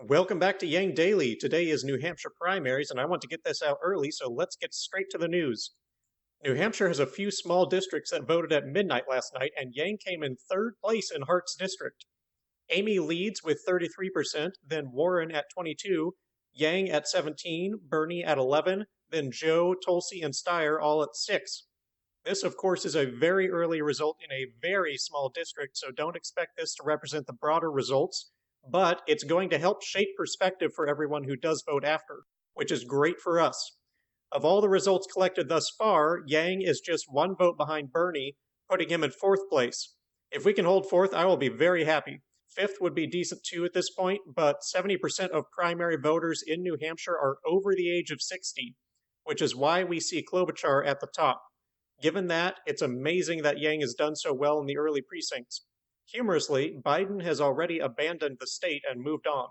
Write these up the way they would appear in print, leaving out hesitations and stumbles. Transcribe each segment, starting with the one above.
Welcome back to Yang Daily. Today is New Hampshire primaries, and I want to get this out early, so let's get straight to the news. New Hampshire has a few small districts that voted at midnight last night, and Yang came in third place in Hart's district. Amy leads with 33%, then Warren at 22, Yang at 17, Bernie at 11, then Joe, Tulsi, and Steyer all at 6. This, of course, is a very early result in a very small district, so don't expect this to represent the broader results, but it's going to help shape perspective for everyone who does vote after, which is great for us. Of all the results collected thus far, Yang is just one vote behind Bernie, putting him in fourth place. If we can hold fourth, I will be very happy. Fifth would be decent too at this point, but 70% of primary voters in New Hampshire are over the age of 60, which is why we see Klobuchar at the top. Given that, it's amazing that Yang has done so well in the early precincts. Humorously, Biden has already abandoned the state and moved on.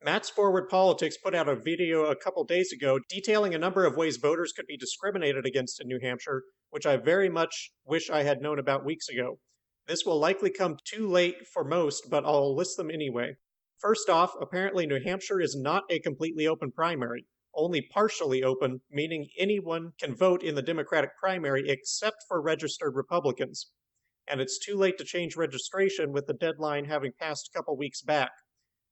Matt's Forward Politics put out a video a couple days ago detailing a number of ways voters could be discriminated against in New Hampshire, which I very much wish I had known about weeks ago. This will likely come too late for most, but I'll list them anyway. First off, apparently New Hampshire is not a completely open primary, only partially open, meaning anyone can vote in the Democratic primary except for registered Republicans. And it's too late to change registration with the deadline having passed a couple weeks back.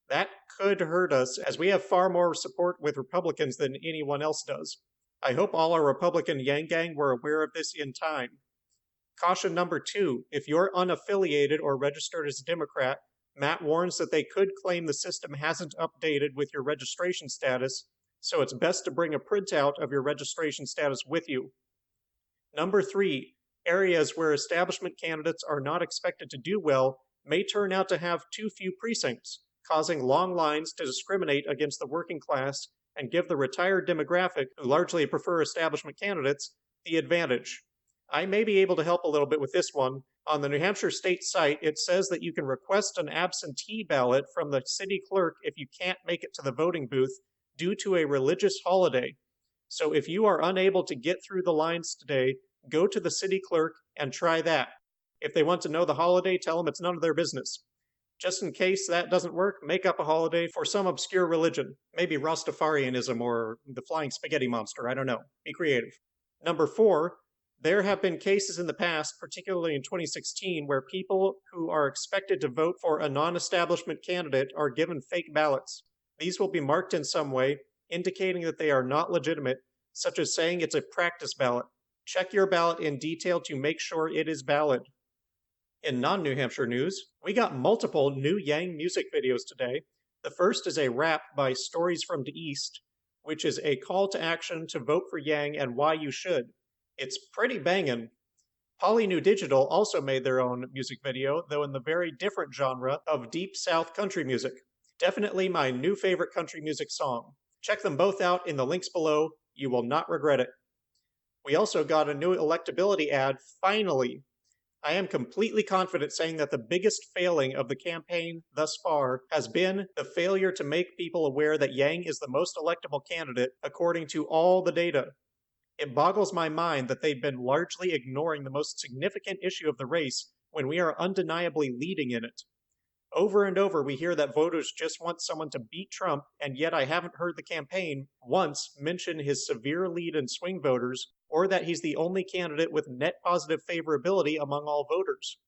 That could hurt us, as we have far more support with Republicans than anyone else does. I hope all our Republican Yang Gang were aware of this in time. Caution number 2, if you're unaffiliated or registered as a Democrat, Matt warns that they could claim the system hasn't updated with your registration status, so it's best to bring a printout of your registration status with you. Number 3, areas where establishment candidates are not expected to do well may turn out to have too few precincts, causing long lines to discriminate against the working class and give the retired demographic, who largely prefer establishment candidates, the advantage. I may be able to help a little bit with this one. On the New Hampshire state site, it says that you can request an absentee ballot from the city clerk if you can't make it to the voting booth due to a religious holiday. So if you are unable to get through the lines today, go to the city clerk and try that. If they want to know the holiday, tell them it's none of their business. Just in case that doesn't work, make up a holiday for some obscure religion. Maybe Rastafarianism or the Flying Spaghetti Monster, I don't know. Be creative. Number 4, there have been cases in the past, particularly in 2016, where people who are expected to vote for a non-establishment candidate are given fake ballots. These will be marked in some way, indicating that they are not legitimate, such as saying it's a practice ballot. Check your ballot in detail to make sure it is valid. In non-New Hampshire news, we got multiple new Yang music videos today. The first is a rap by Stories from the East, which is a call to action to vote for Yang and why you should. It's pretty bangin'. Poly New Digital also made their own music video, though in the very different genre of Deep South country music. Definitely my new favorite country music song. Check them both out in the links below. You will not regret it. We also got a new electability ad, finally. I am completely confident saying that the biggest failing of the campaign thus far has been the failure to make people aware that Yang is the most electable candidate according to all the data. It boggles my mind that they've been largely ignoring the most significant issue of the race when we are undeniably leading in it. Over and over, we hear that voters just want someone to beat Trump, and yet I haven't heard the campaign once mention his severe lead in swing voters, or that he's the only candidate with net positive favorability among all voters.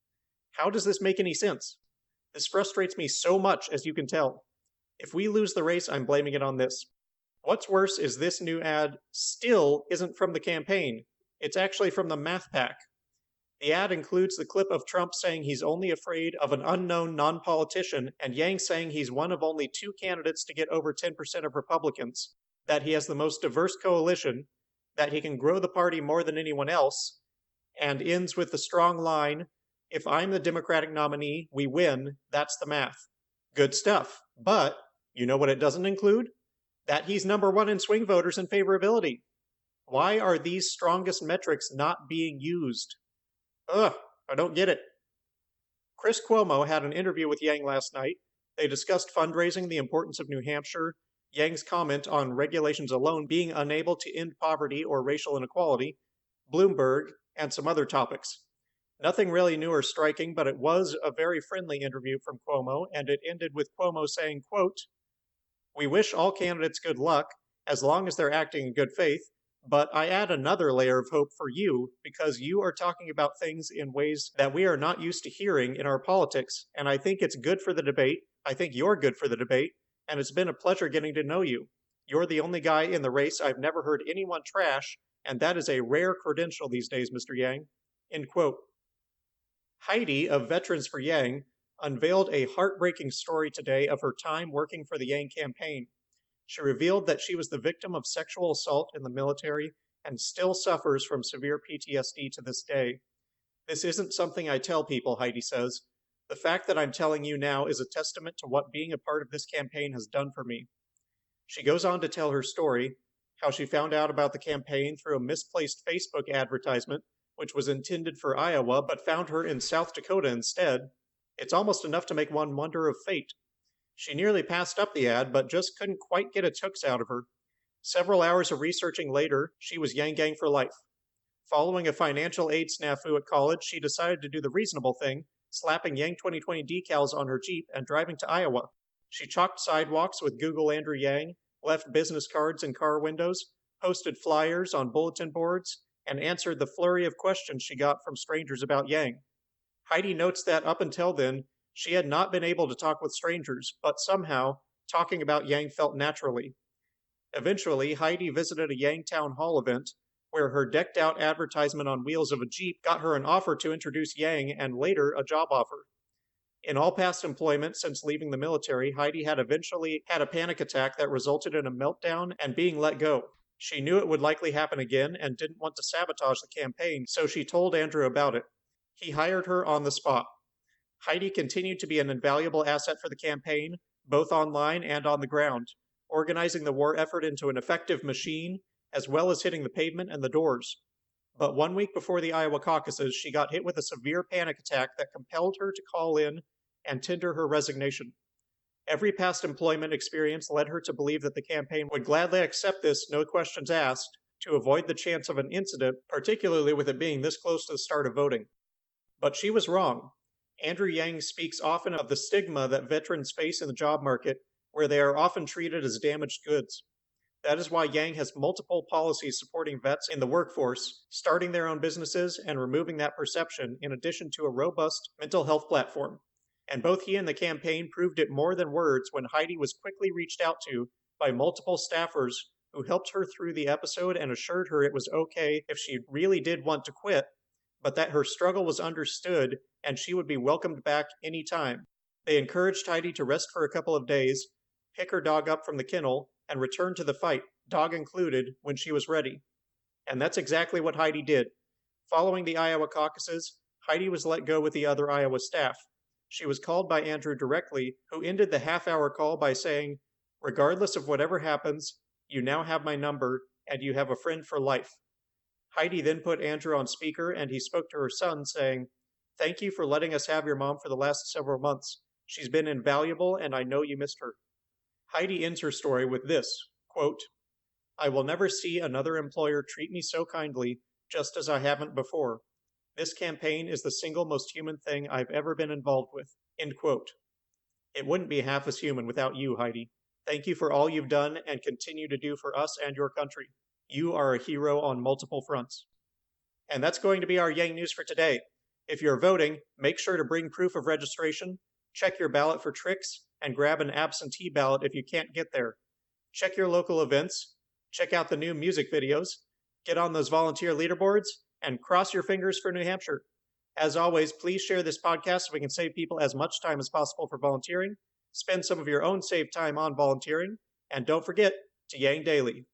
How does this make any sense? This frustrates me so much, as you can tell. If we lose the race, I'm blaming it on this. What's worse is this new ad still isn't from the campaign. It's actually from the Math Pack. The ad includes the clip of Trump saying he's only afraid of an unknown non-politician, and Yang saying he's one of only 2 candidates to get over 10% of Republicans, that he has the most diverse coalition, that he can grow the party more than anyone else, and ends with the strong line, "If I'm the Democratic nominee, we win, that's the math." Good stuff. But, you know what it doesn't include? That he's number 1 in swing voters in favorability. Why are these strongest metrics not being used? Ugh, I don't get it. Chris Cuomo had an interview with Yang last night. They discussed fundraising, the importance of New Hampshire, Yang's comment on regulations alone being unable to end poverty or racial inequality, Bloomberg, and some other topics. Nothing really new or striking, but it was a very friendly interview from Cuomo, and it ended with Cuomo saying, quote, "We wish all candidates good luck, as long as they're acting in good faith, but I add another layer of hope for you, because you are talking about things in ways that we are not used to hearing in our politics, and I think it's good for the debate. I think you're good for the debate, and it's been a pleasure getting to know you. You're the only guy in the race I've never heard anyone trash, and that is a rare credential these days, Mr. Yang." End quote. Heidi of Veterans for Yang unveiled a heartbreaking story today of her time working for the Yang campaign. She revealed that she was the victim of sexual assault in the military and still suffers from severe PTSD to this day. "This isn't something I tell people," Heidi says. "The fact that I'm telling you now is a testament to what being a part of this campaign has done for me." She goes on to tell her story, how she found out about the campaign through a misplaced Facebook advertisement, which was intended for Iowa but found her in South Dakota instead. It's almost enough to make one wonder of fate. She nearly passed up the ad, but just couldn't quite get its hooks out of her. Several hours of researching later, she was Yang Gang for life. Following a financial aid snafu at college, she decided to do the reasonable thing, slapping Yang 2020 decals on her Jeep and driving to Iowa. She chalked sidewalks with Google Andrew Yang, left business cards in car windows, posted flyers on bulletin boards, and answered the flurry of questions she got from strangers about Yang. Heidi notes that up until then, she had not been able to talk with strangers, but somehow, talking about Yang felt naturally. Eventually, Heidi visited a Yang Town Hall event, where her decked-out advertisement on wheels of a Jeep got her an offer to introduce Yang and later a job offer. In all past employment since leaving the military, Heidi had eventually had a panic attack that resulted in a meltdown and being let go. She knew it would likely happen again and didn't want to sabotage the campaign, so she told Andrew about it. He hired her on the spot. Heidi continued to be an invaluable asset for the campaign, both online and on the ground, organizing the war effort into an effective machine, as well as hitting the pavement and the doors. But 1 week before the Iowa caucuses, she got hit with a severe panic attack that compelled her to call in and tender her resignation. Every past employment experience led her to believe that the campaign would gladly accept this, no questions asked, to avoid the chance of an incident, particularly with it being this close to the start of voting. But she was wrong. Andrew Yang speaks often of the stigma that veterans face in the job market, where they are often treated as damaged goods. That is why Yang has multiple policies supporting vets in the workforce, starting their own businesses and removing that perception, in addition to a robust mental health platform. And both he and the campaign proved it more than words when Heidi was quickly reached out to by multiple staffers who helped her through the episode and assured her it was okay if she really did want to quit, but that her struggle was understood and she would be welcomed back any time. They encouraged Heidi to rest for a couple of days, pick her dog up from the kennel, and return to the fight, dog included, when she was ready. And that's exactly what Heidi did. Following the Iowa caucuses, Heidi was let go with the other Iowa staff. She was called by Andrew directly, who ended the half-hour call by saying, "Regardless of whatever happens, you now have my number, and you have a friend for life." Heidi then put Andrew on speaker, and he spoke to her son, saying, "Thank you for letting us have your mom for the last several months. She's been invaluable, and I know you missed her." Heidi ends her story with this, quote, "I will never see another employer treat me so kindly, just as I haven't before. This campaign is the single most human thing I've ever been involved with." End quote. It wouldn't be half as human without you, Heidi. Thank you for all you've done and continue to do for us and your country. You are a hero on multiple fronts. And that's going to be our Yang News for today. If you're voting, make sure to bring proof of registration, check your ballot for tricks, and grab an absentee ballot if you can't get there. Check your local events, check out the new music videos, get on those volunteer leaderboards, and cross your fingers for New Hampshire. As always, please share this podcast so we can save people as much time as possible for volunteering. Spend some of your own saved time on volunteering, and don't forget to Yang daily.